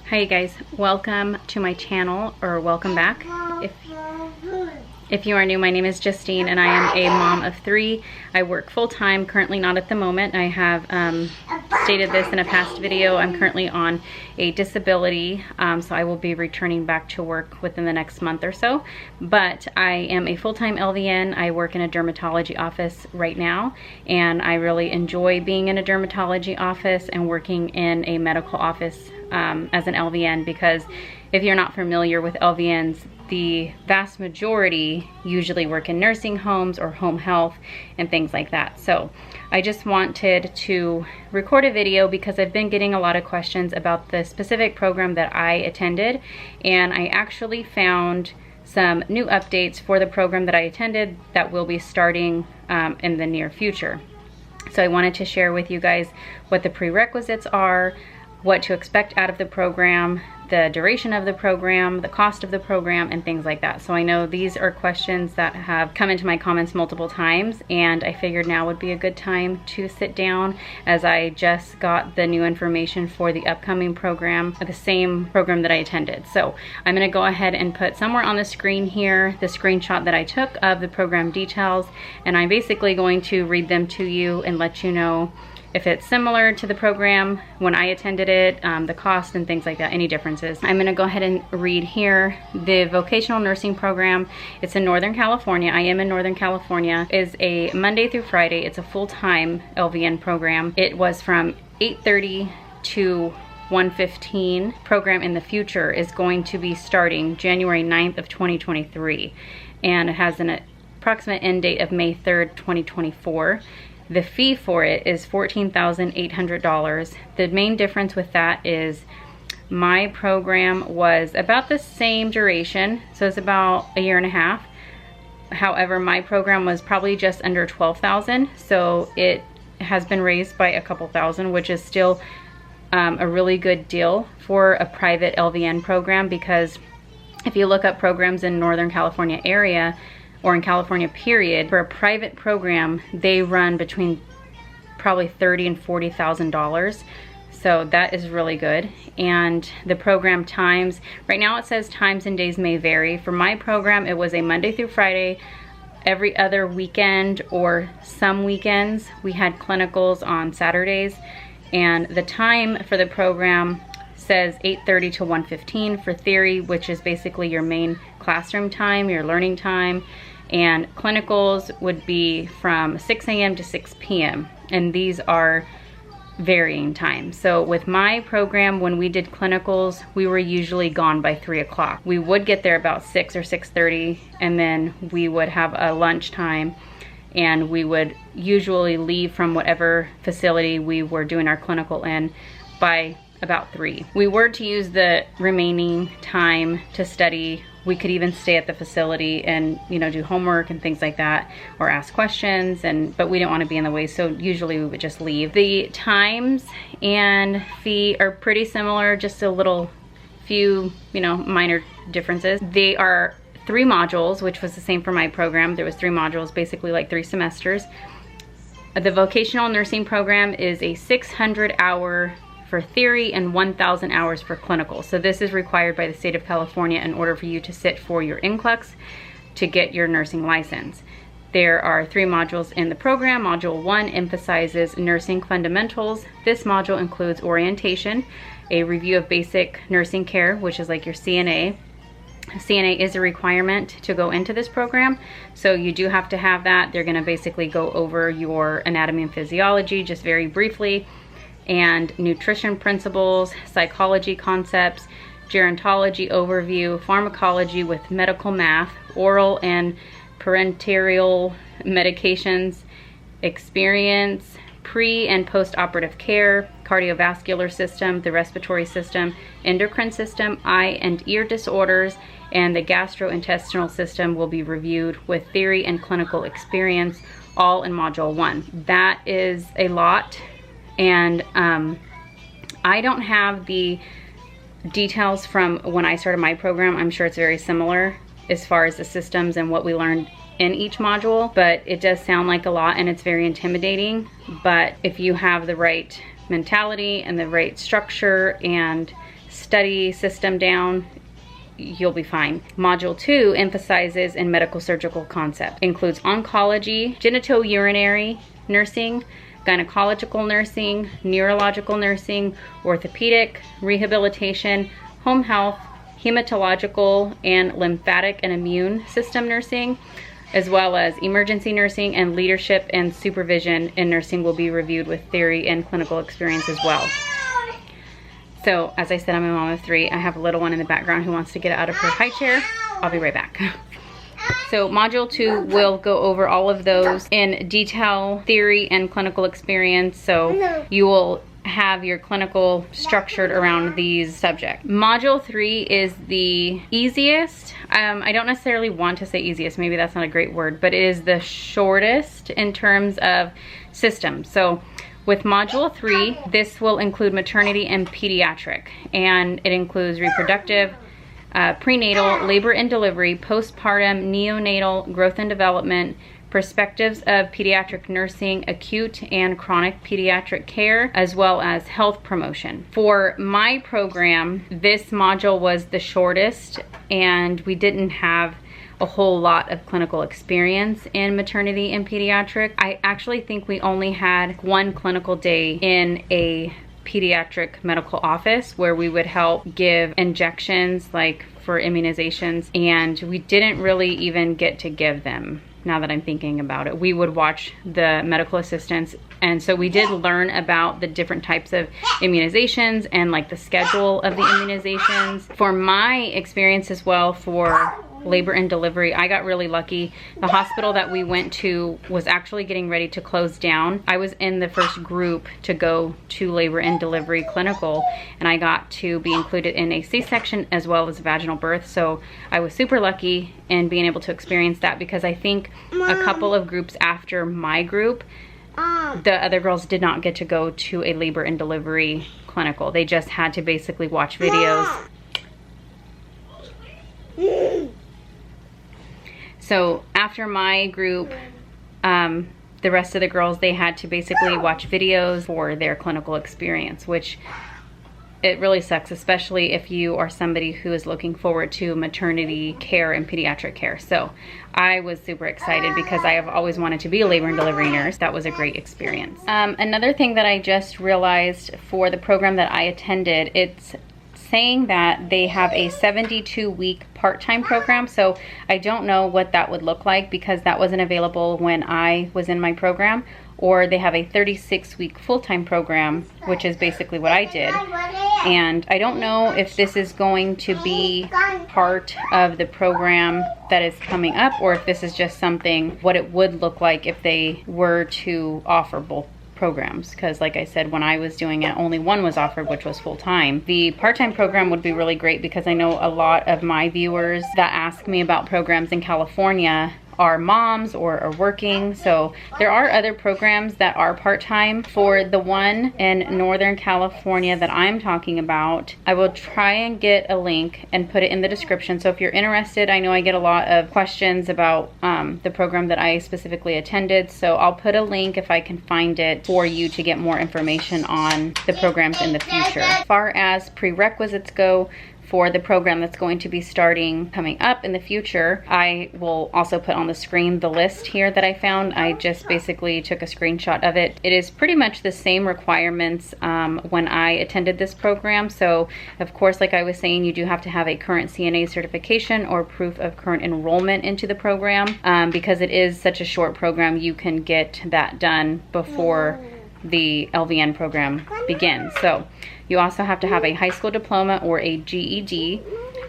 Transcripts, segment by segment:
Hi you guys, welcome to my channel, or welcome back. If you are new, my name is Justine and I am a mom of 3. I work full-time, currently not at the moment. I have stated this in a past video. I'm currently on a disability, so I will be returning back to work within the next month or so. But I am a full-time LVN. I work in a dermatology office right now, and I really enjoy being in a dermatology office and working in a medical office as an LVN, because if you're not familiar with LVNs, the vast majority usually work in nursing homes or home health and things like that. So I just wanted to record a video because I've been getting a lot of questions about the specific program that I attended, and I actually found some new updates for the program that I attended that will be starting in the near future. So I wanted to share with you guys what the prerequisites are, what to expect out of the program, the duration of the program, the cost of the program, and things like that. So I know these are questions that have come into my comments multiple times, and I figured now would be a good time to sit down, as I just got the new information for the upcoming program, the same program that I attended. So I'm gonna go ahead and put somewhere on the screen here the screenshot that I took of the program details, and I'm basically going to read them to you and let you know if it's similar to the program when I attended it, the cost and things like that, any differences. I'm gonna go ahead and read here. The vocational nursing program, it's in Northern California. I am in Northern California. Is a Monday through Friday. It's a full-time LVN program. It was from 8:30 to 1:15. Program in the future is going to be starting January 9th of 2023. And it has an approximate end date of May 3rd, 2024. The fee for it is $14,800. The main difference with that is my program was about the same duration, so it's about a year and a half. However, my program was probably just under $12,000, so it has been raised by a couple thousand, which is still a really good deal for a private LVN program, because if you look up programs in Northern California area, or in California period, for a private program, they run between probably $30,000 and $40,000. So that is really good. And the program times, right now it says times and days may vary. For my program, it was a Monday through Friday, every other weekend or some weekends. We had clinicals on Saturdays, and the time for the program says 8:30 to 1:15 for theory, which is basically your main classroom time, your learning time. And clinicals would be from 6 a.m. to 6 p.m. and these are varying times. So with my program, when we did clinicals, we were usually gone by 3 o'clock. We would get there about 6 or 6:30, and then we would have a lunch time, and we would usually leave from whatever facility we were doing our clinical in by about 3. We were to use the remaining time to study. We could even stay at the facility and, you know, do homework and things like that, or ask questions, but we didn't want to be in the way, so usually we would just leave. The times and fee are pretty similar, just a little few, you know, minor differences. They are 3 modules, which was the same for my program. There was 3 modules, basically like 3 semesters. The vocational nursing program is a 600-hour for theory and 1,000 hours for clinical. So this is required by the state of California in order for you to sit for your NCLEX to get your nursing license. There are 3 modules in the program. Module 1 emphasizes nursing fundamentals. This module includes orientation, a review of basic nursing care, which is like your CNA. CNA is a requirement to go into this program, so you do have to have that. They're gonna basically go over your anatomy and physiology just very briefly, and nutrition principles, psychology concepts, gerontology overview, pharmacology with medical math, oral and parenteral medications, experience, pre and post-operative care, cardiovascular system, the respiratory system, endocrine system, eye and ear disorders, and the gastrointestinal system will be reviewed with theory and clinical experience, all in module 1. That is a lot. And I don't have the details from when I started my program. I'm sure it's very similar as far as the systems and what we learned in each module, but it does sound like a lot and it's very intimidating. But if you have the right mentality and the right structure and study system down, you'll be fine. Module 2 emphasizes in medical surgical concept. Includes oncology, genitourinary nursing, gynecological nursing, neurological nursing, orthopedic, rehabilitation, home health, hematological and lymphatic and immune system nursing, as well as emergency nursing, and leadership and supervision in nursing will be reviewed with theory and clinical experience as well. So as I said, I'm a mom of 3. I have a little one in the background who wants to get out of her high chair. I'll be right back. So module 2 will go over all of those in detail, theory and clinical experience. So you will have your clinical structured around these subjects. Module 3 is the easiest. I don't necessarily want to say easiest, maybe that's not a great word, but it is the shortest in terms of systems. So with module 3, this will include maternity and pediatric, and it includes reproductive, prenatal, labor and delivery, postpartum, neonatal, growth and development, perspectives of pediatric nursing, acute and chronic pediatric care, as well as health promotion. For my program, this module was the shortest, and we didn't have a whole lot of clinical experience in maternity and pediatric. I actually think we only had 1 clinical day in a pediatric medical office where we would help give injections, like for immunizations, and we didn't really even get to give them. Now that I'm thinking about it, we would watch the medical assistants, and so we did learn about the different types of immunizations and like the schedule of the immunizations. For my experience as well, for labor and delivery, I got really lucky. The hospital that we went to was actually getting ready to close down. I was in the first group to go to labor and delivery clinical, and I got to be included in a C-section as well as a vaginal birth. So I was super lucky in being able to experience that, because I think a couple of groups after my group, the other girls did not get to go to a labor and delivery clinical. They just had to basically watch videos. So after my group, the rest of the girls, they had to basically watch videos for their clinical experience, which it really sucks, especially if you are somebody who is looking forward to maternity care and pediatric care. So I was super excited because I have always wanted to be a labor and delivery nurse. That was a great experience. Another thing that I just realized for the program that I attended, it's saying that they have a 72-week part-time program. So I don't know what that would look like, because that wasn't available when I was in my program. Or they have a 36-week full-time program, which is basically what I did. And I don't know if this is going to be part of the program that is coming up, or if this is just something, what it would look like if they were to offer both programs, because like I said, when I was doing it, only one was offered, which was full-time. The part-time program would be really great, because I know a lot of my viewers that ask me about programs in California are moms or are working. So there are other programs that are part-time. For the one in Northern California that I'm talking about, I will try and get a link and put it in the description. So if you're interested, I know I get a lot of questions about the program that I specifically attended. So I'll put a link if I can find it for you to get more information on the programs in the future. As far as prerequisites go, for the program that's going to be starting coming up in the future, I will also put on the screen the list here that I found. I just basically took a screenshot of it. It is pretty much the same requirements when I attended this program. So of course, like I was saying, you do have to have a current CNA certification or proof of current enrollment into the program. Because it is such a short program, you can get that done before the LVN program begins. So you also have to have a high school diploma or a GED.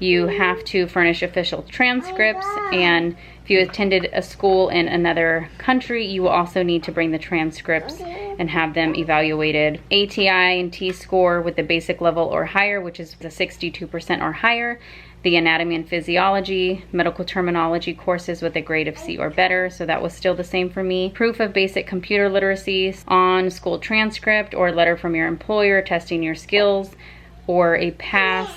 You have to furnish official transcripts, and if you attended a school in another country, you will also need to bring the transcripts and have them evaluated. ATI and T-score with the basic level or higher, which is the 62% or higher. The anatomy and physiology, medical terminology courses with a grade of C or better, so that was still the same for me. Proof of basic computer literacy, on school transcript or letter from your employer testing your skills, or a pass.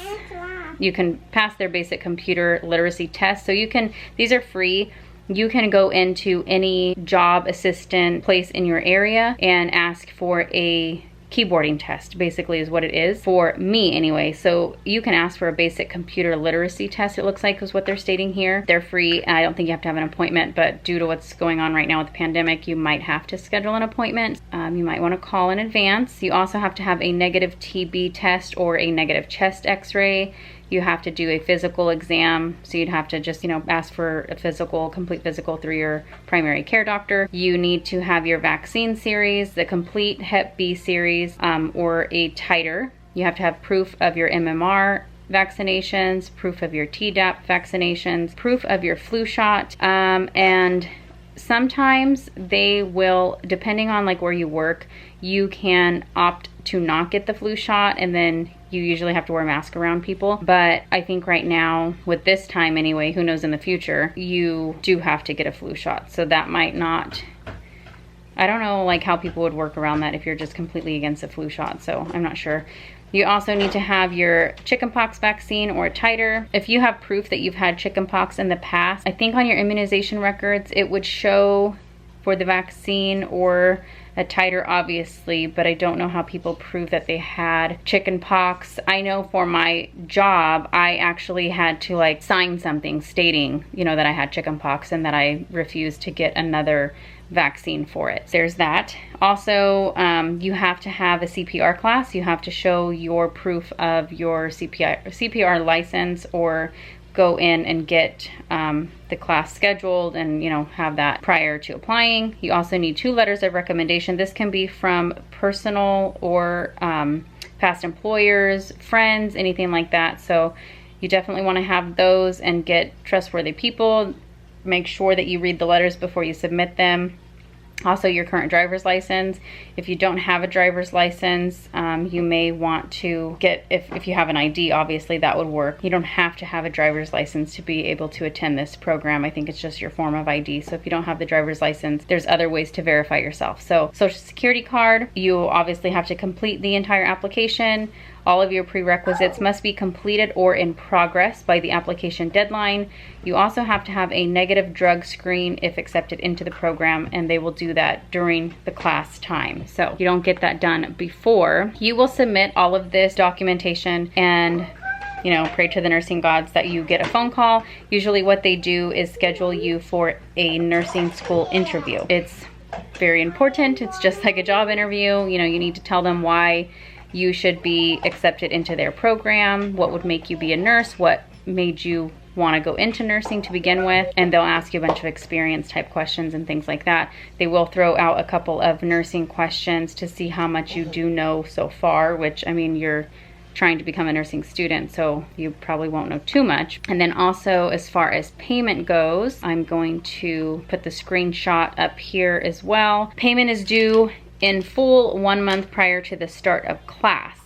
You can pass their basic computer literacy test. So you can, these are free. You can go into any job assistant place in your area and ask for a keyboarding test, basically is what it is for me anyway. So you can ask for a basic computer literacy test, it looks like is what they're stating here. They're free. I don't think you have to have an appointment, but due to what's going on right now with the pandemic, you might have to schedule an appointment. You might want to call in advance. You also have to have a negative TB test or a negative chest x-ray. You have to do a physical exam, so you'd have to just, you know, ask for a physical, complete physical through your primary care doctor. You need to have your vaccine series, the complete Hep B series, or a titer. You have to have proof of your MMR vaccinations, proof of your Tdap vaccinations, proof of your flu shot, and sometimes they will, depending on like where you work, you can opt to not get the flu shot, and then you usually have to wear a mask around people. But I think right now, with this time anyway, who knows in the future, you do have to get a flu shot. So that might not, I don't know like how people would work around that if you're just completely against a flu shot, so I'm not sure. You also need to have your chickenpox vaccine or a titer. If you have proof that you've had chickenpox in the past, I think on your immunization records, it would show for the vaccine or a titer, obviously, but I don't know how people prove that they had chickenpox. I know for my job, I actually had to like sign something stating, you know, that I had chickenpox and that I refused to get another vaccine for it. There's that. Also, you have to have a CPR class. You have to show your proof of your CPR license, or go in and get the class scheduled and, you know, have that prior to applying. You also need 2 letters of recommendation. This can be from personal or past employers, friends, anything like that. So you definitely want to have those and get trustworthy people. Make sure that you read the letters before you submit them. Also, your current driver's license. If you don't have a driver's license, you may want to get, if you have an ID, obviously that would work. You don't have to have a driver's license to be able to attend this program. I think it's just your form of ID. So if you don't have the driver's license, there's other ways to verify yourself. So social security card, you obviously have to complete the entire application. All of your prerequisites must be completed or in progress by the application deadline. You also have to have a negative drug screen if accepted into the program, and they will do that during the class time. So you don't get that done before. You will submit all of this documentation and, you know, pray to the nursing gods that you get a phone call. Usually what they do is schedule you for a nursing school interview. It's very important. It's just like a job interview. You know, you need to tell them why you should be accepted into their program, what would make you be a nurse, what made you want to go into nursing to begin with, and they'll ask you a bunch of experience type questions and things like that. They will throw out a couple of nursing questions to see how much you do know so far, which, I mean, you're trying to become a nursing student, so you probably won't know too much. And then also, as far as payment goes, I'm going to put the screenshot up here as well. Payment is due in full 1 month prior to the start of class.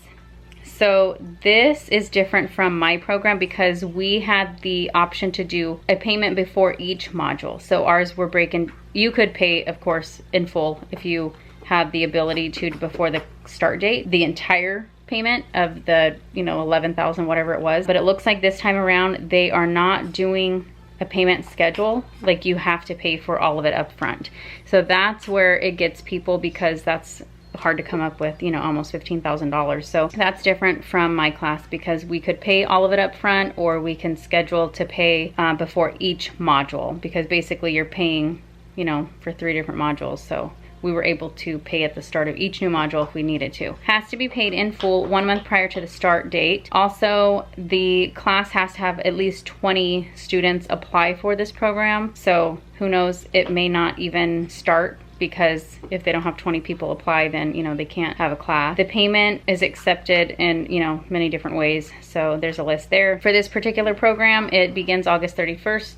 So this is different from my program because we had the option to do a payment before each module. So ours were breaking, you could pay, of course, in full if you have the ability to before the start date, the entire payment of the, you know, 11,000, whatever it was. But it looks like this time around, they are not doing a payment schedule. Like, you have to pay for all of it up front. So that's where it gets people, because that's hard to come up with, you know, almost $15,000. So that's different from my class because we could pay all of it up front, or we can schedule to pay before each module, because basically you're paying, you know, for 3 different modules. So we were able to pay at the start of each new module if we needed to. Has to be paid in full 1 month prior to the start date. Also, the class has to have at least 20 students apply for this program. So who knows, it may not even start, because if they don't have 20 people apply, then, you know, they can't have a class. The payment is accepted in, you know, many different ways. So there's a list there. For this particular program, it begins August 31st.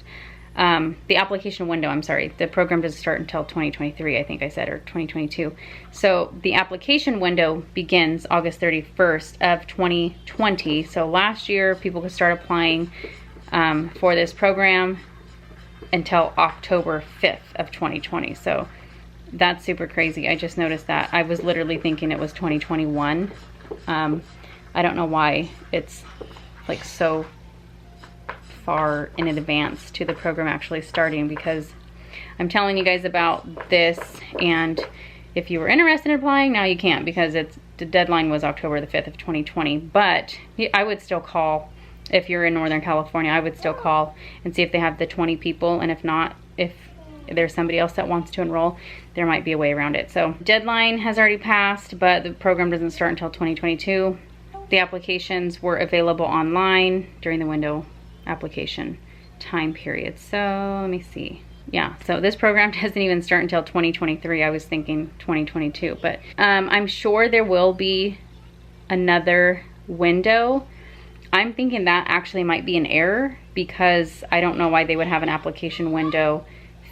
The application window, I'm sorry, the program doesn't start until 2023, I think I said, or 2022. So the application window begins August 31st of 2020. So last year, people could start applying for this program until October 5th of 2020. So that's super crazy. I just noticed that. I was literally thinking it was 2021. I don't know why it's like so far in advance to the program actually starting, because I'm telling you guys about this, and if you were interested in applying, now you can't, because it's the deadline was October the 5th of 2020, but I would still call. If you're in Northern California, I would still call and see if they have the 20 people, and if not, if there's somebody else that wants to enroll, there might be a way around it. So deadline has already passed, but the program doesn't start until 2022. The applications were available online during the window application time period. So let me see. Yeah, so this program doesn't even start until 2023. I was thinking 2022, but I'm sure there will be another window. I'm thinking that actually might be an error, because I don't know why they would have an application window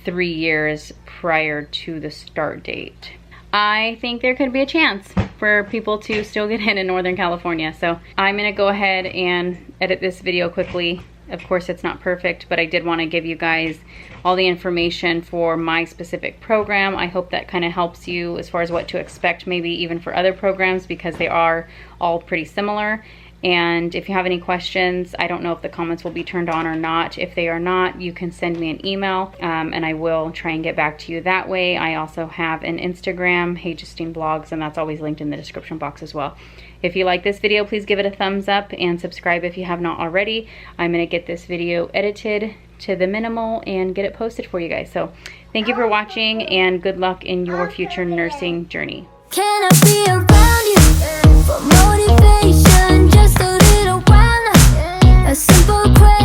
3 years prior to the start date. I think there could be a chance for people to still get in Northern California. So I'm gonna go ahead and edit this video quickly. Of course, it's not perfect, but I did want to give you guys all the information for my specific program. I hope that kind of helps you as far as what to expect, maybe even for other programs, because they are all pretty similar. And if you have any questions, I don't know if the comments will be turned on or not. If they are not, you can send me an email and I will try and get back to you that way. I also have an Instagram, Hey Justine Vlogs, and that's always linked in the description box as well. If you like this video, please give it a thumbs up and subscribe if you have not already. I'm gonna get this video edited to the minimal and get it posted for you guys. So thank you for watching, and good luck in your future nursing journey. Can I be around you for motivation? Just a little while now. A simple question.